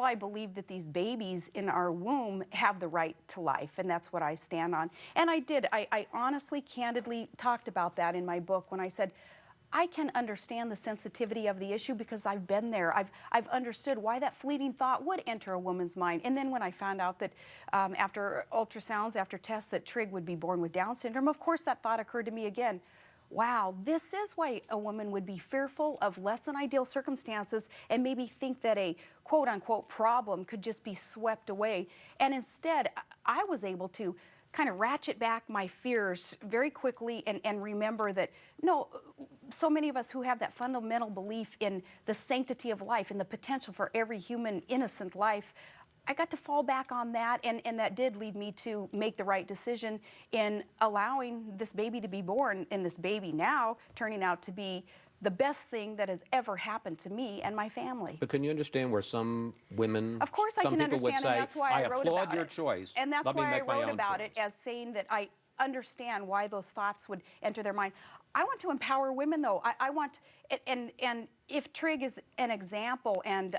Well, I believe that these babies in our womb have the right to life, and that's what I stand on. And I did. I honestly, candidly talked about that in my book when I said, I can understand the sensitivity of the issue because I've been there. I've understood why that fleeting thought would enter a woman's mind. And then when I found out that after ultrasounds, after tests, that Trig would be born with Down syndrome, of course that thought occurred to me again. Wow, this is why a woman would be fearful of less than ideal circumstances and maybe think that a quote-unquote problem could just be swept away. And instead, I was able to kind of ratchet back my fears very quickly and remember that, no, so many of us who have that fundamental belief in the sanctity of life and the potential for every human innocent life, I got to fall back on that, and that did lead me to make the right decision in allowing this baby to be born, and this baby now turning out to be the best thing that has ever happened to me and my family. But can you understand where some women, of course I can understand, and that's why I wrote about it. I applaud your choice. And that's why I wrote about it as saying that I understand why those thoughts would enter their mind. I want to empower women, though. I want, and if Trig is an example, and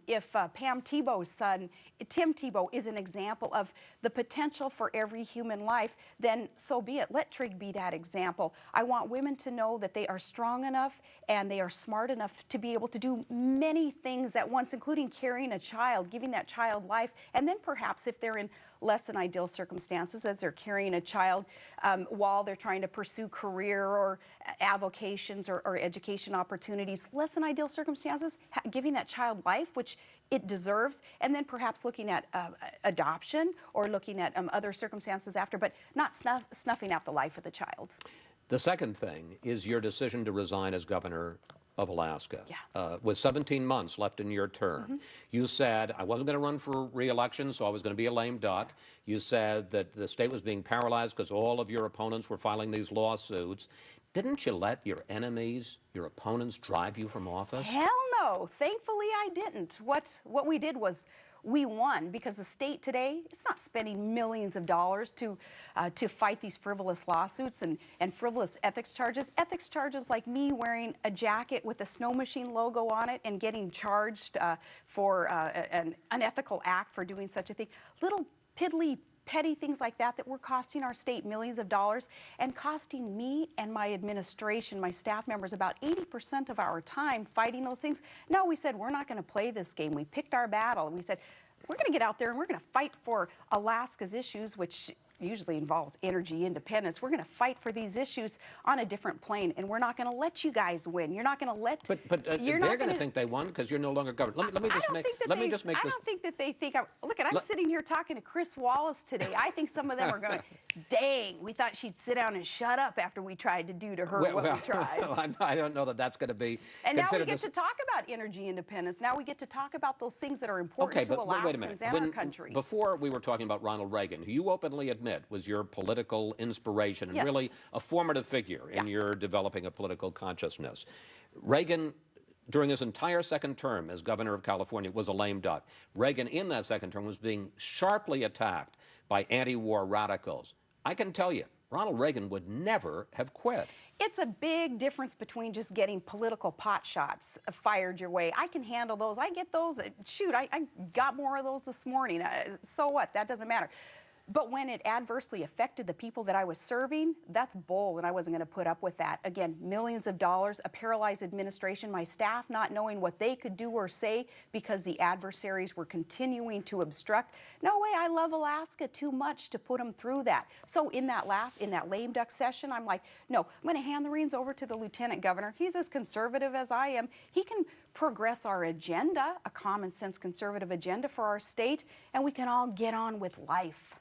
if Pam Tebow's son, Tim Tebow, is an example of the potential for every human life, then so be it. Let Trig be that example. I want women to know that they are strong enough and they are smart enough to be able to do many things at once, including carrying a child, giving that child life, and then perhaps if they're in less than ideal circumstances as they're carrying a child while they're trying to pursue career or avocations or education opportunities, less than ideal circumstances, giving that child life, which it deserves, and then perhaps looking at adoption or looking at other circumstances after, but not snuffing out the life of the child. The second thing is your decision to resign as governor of Alaska. Yeah. With 17 months left in your term. You said, I wasn't going to run for re-election, so I was going to be a lame duck. You said that the state was being paralyzed because all of your opponents were filing these lawsuits. Didn't you let your enemies, your opponents, drive you from office? Hell no. Thankfully, I didn't. What we did was we won, because the state today is not spending millions of dollars to fight these frivolous lawsuits and frivolous ethics charges. Ethics charges like me wearing a jacket with a snow machine logo on it and getting charged for an unethical act for doing such a thing. Little piddly petty things like that were costing our state millions of dollars and costing me and my administration, my staff members, about 80% of our time fighting those things. No, we said, we're not going to play this game. We picked our battle. We said, we're going to get out there and we're going to fight for Alaska's issues, which usually involves energy independence. We're going to fight for these issues on a different plane, and we're not going to let you guys win. You're not going to let. But they're going to think they won because you're no longer governor. Let me just make this. I don't think that they think. Look, I'm sitting here talking to Chris Wallace today. I think some of them are going, dang, we thought she'd sit down and shut up after we tried to do to her what we tried. I don't know that that's going to be. And now we get to talk about energy independence. Now we get to talk about those things that are important to Alaskans and our country. Before we were talking about Ronald Reagan, who you openly admit was your political inspiration and really a formative figure in your developing a political consciousness. Reagan, during his entire second term as governor of California, was a lame duck. Reagan, in that second term, was being sharply attacked by anti-war radicals. I can tell you, Ronald Reagan would never have quit. It's a big difference between just getting political pot shots fired your way. I can handle those. I get those. Shoot, I got more of those this morning. So what? That doesn't matter. But when it adversely affected the people that I was serving, that's bull, and I wasn't going to put up with that. Again, millions of dollars, a paralyzed administration, my staff not knowing what they could do or say because the adversaries were continuing to obstruct. No way, I love Alaska too much to put them through that. So in that lame duck session, I'm like, no, I'm going to hand the reins over to the lieutenant governor. He's as conservative as I am. He can progress our agenda, a common sense conservative agenda for our state, and we can all get on with life.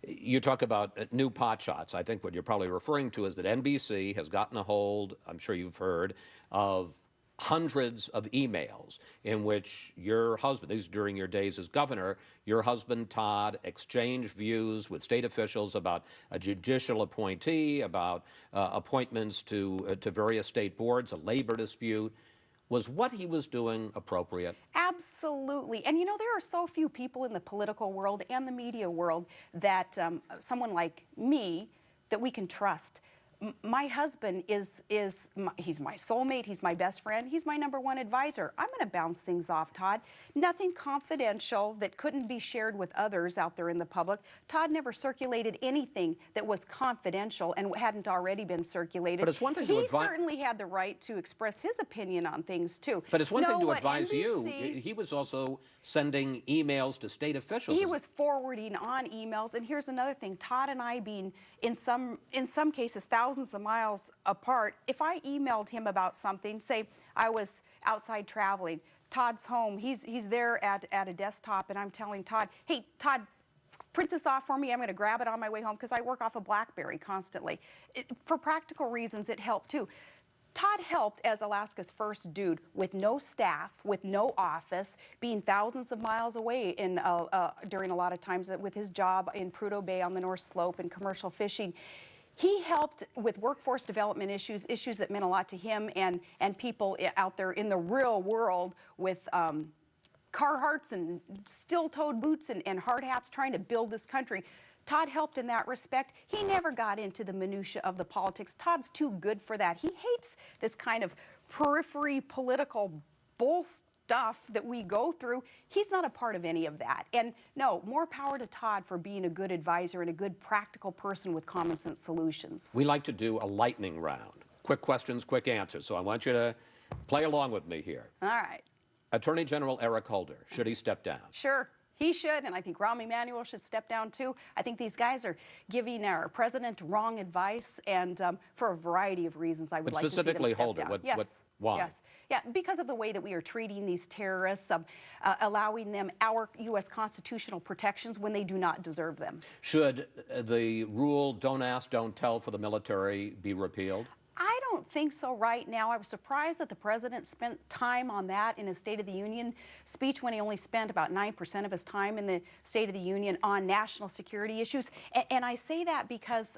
You talk about new pot shots. I think what you're probably referring to is that NBC has gotten a hold, I'm sure you've heard, of hundreds of emails in which your husband, these during your days as governor, your husband Todd exchanged views with state officials about a judicial appointee, about appointments to various state boards, a labor dispute. Was what he was doing appropriate? Absolutely. And you know, there are so few people in the political world and the media world that someone like me that we can trust. My husband he's my soulmate, he's my best friend, he's my #1 advisor. I'm going to bounce things off Todd. Nothing confidential that couldn't be shared with others out there in the public. Todd never circulated anything that was confidential and hadn't already been circulated. But it's one thing to He advise. certainly had the right to express his opinion on things too. But it's one thing to what advise you. NBC He was also sending emails to state officials. He was forwarding on emails, and here's another thing. Todd and I being in some cases thousands of miles apart, if I emailed him about something, say I was outside traveling, Todd's home, he's there at a desktop, and I'm telling Todd, hey Todd, print this off for me, I'm going to grab it on my way home, because I work off a BlackBerry constantly. For practical reasons, it helped too. Todd helped as Alaska's first dude with no staff, with no office, being thousands of miles away during a lot of times with his job in Prudhoe Bay on the North Slope and commercial fishing. He helped with workforce development issues that meant a lot to him and people out there in the real world with Carhartts and steel-toed boots and hard hats trying to build this country. Todd helped in that respect. He never got into the minutia of the politics. Todd's too good for that. He hates this kind of periphery political bull stuff that we go through. He's not a part of any of that. And no, more power to Todd for being a good advisor and a good practical person with common sense solutions. We like to do a lightning round. Quick questions, quick answers. So I want you to play along with me here. All right. Attorney General Eric Holder, should he step down? Sure. He should, and I think Rahm Emanuel should step down too. I think these guys are giving our president wrong advice, and for a variety of reasons, I would like to see them specifically step Holder, down. Yes. why? Yes. Yeah, because of the way that we are treating these terrorists, allowing them our U.S. constitutional protections when they do not deserve them. Should the rule "don't ask, don't tell" for the military be repealed? I don't think so right now. I was surprised that the president spent time on that in his State of the Union speech when he only spent about 9% of his time in the State of the Union on national security issues. And I say that because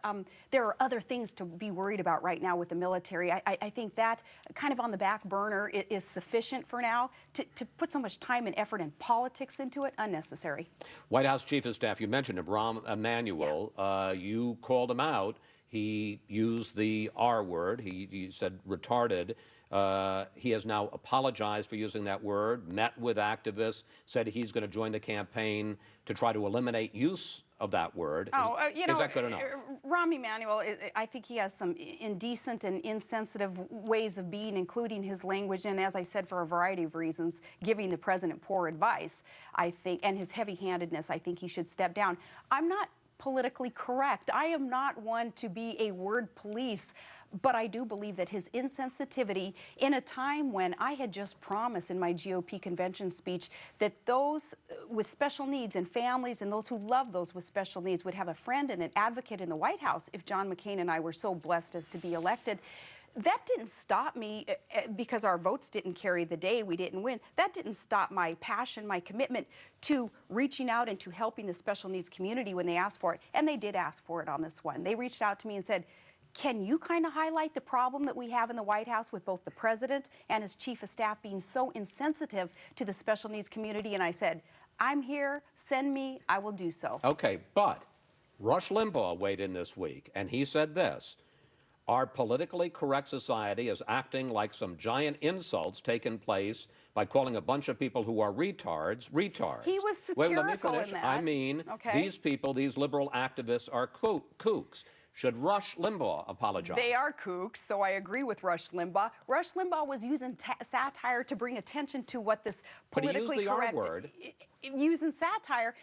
there are other things to be worried about right now with the military. I think that kind of on the back burner is sufficient for now. To put so much time and effort and politics into it, unnecessary. White House Chief of Staff, you mentioned him, Rahm Emanuel. Yeah. You called him out. He used the R word. He said retarded. He has now apologized for using that word, met with activists, said he's going to join the campaign to try to eliminate use of that word. Is that good enough? Rahm Emanuel, I think he has some indecent and insensitive ways of being, including his language, and as I said, for a variety of reasons, giving the president poor advice, I think, and his heavy-handedness, I think he should step down. I'm not politically correct. I am not one to be a word police, but I do believe that his insensitivity in a time when I had just promised in my GOP convention speech that those with special needs and families and those who love those with special needs would have a friend and an advocate in the White House if John McCain and I were so blessed as to be elected. That didn't stop me because our votes didn't carry the day, we didn't win. That didn't stop my passion, my commitment to reaching out and to helping the special needs community when they asked for it. And they did ask for it on this one. They reached out to me and said, can you kind of highlight the problem that we have in the White House with both the president and his chief of staff being so insensitive to the special needs community? And I said, I'm here, send me, I will do so. Okay, but Rush Limbaugh weighed in this week, and he said this: our politically correct society is acting like some giant insults taken place by calling a bunch of people who are retards. He was satirical Wait, let me finish. in that. I mean, okay. These people, these liberal activists, are kooks. Should Rush Limbaugh apologize? They are kooks, so I agree with Rush Limbaugh. Rush Limbaugh was using satire to bring attention to what this politically but he used the correct... R word. Using satire.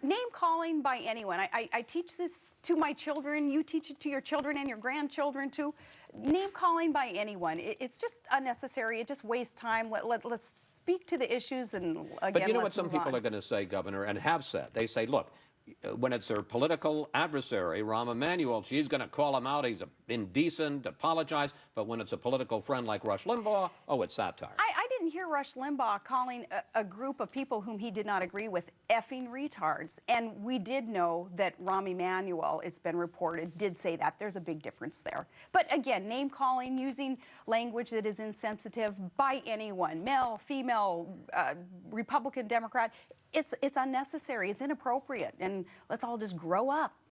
Name-calling by anyone. I teach this to my children. You teach it to your children and your grandchildren, too. Name-calling by anyone. It's just unnecessary. It just wastes time. Let's speak to the issues and, again, But you know what let's some move people on. are going to say, Governor, and have said? They say, look, when it's their political adversary, Rahm Emanuel, she's going to call him out. He's indecent, apologize. But when it's a political friend like Rush Limbaugh, oh, it's satire. I didn't hear Rush Limbaugh calling a group of people whom he did not agree with effing retards. And we did know that Rahm Emanuel, it's been reported, did say that. There's a big difference there. But again, name-calling, using language that is insensitive by anyone, male, female, Republican, Democrat, it's unnecessary, it's inappropriate, and let's all just grow up.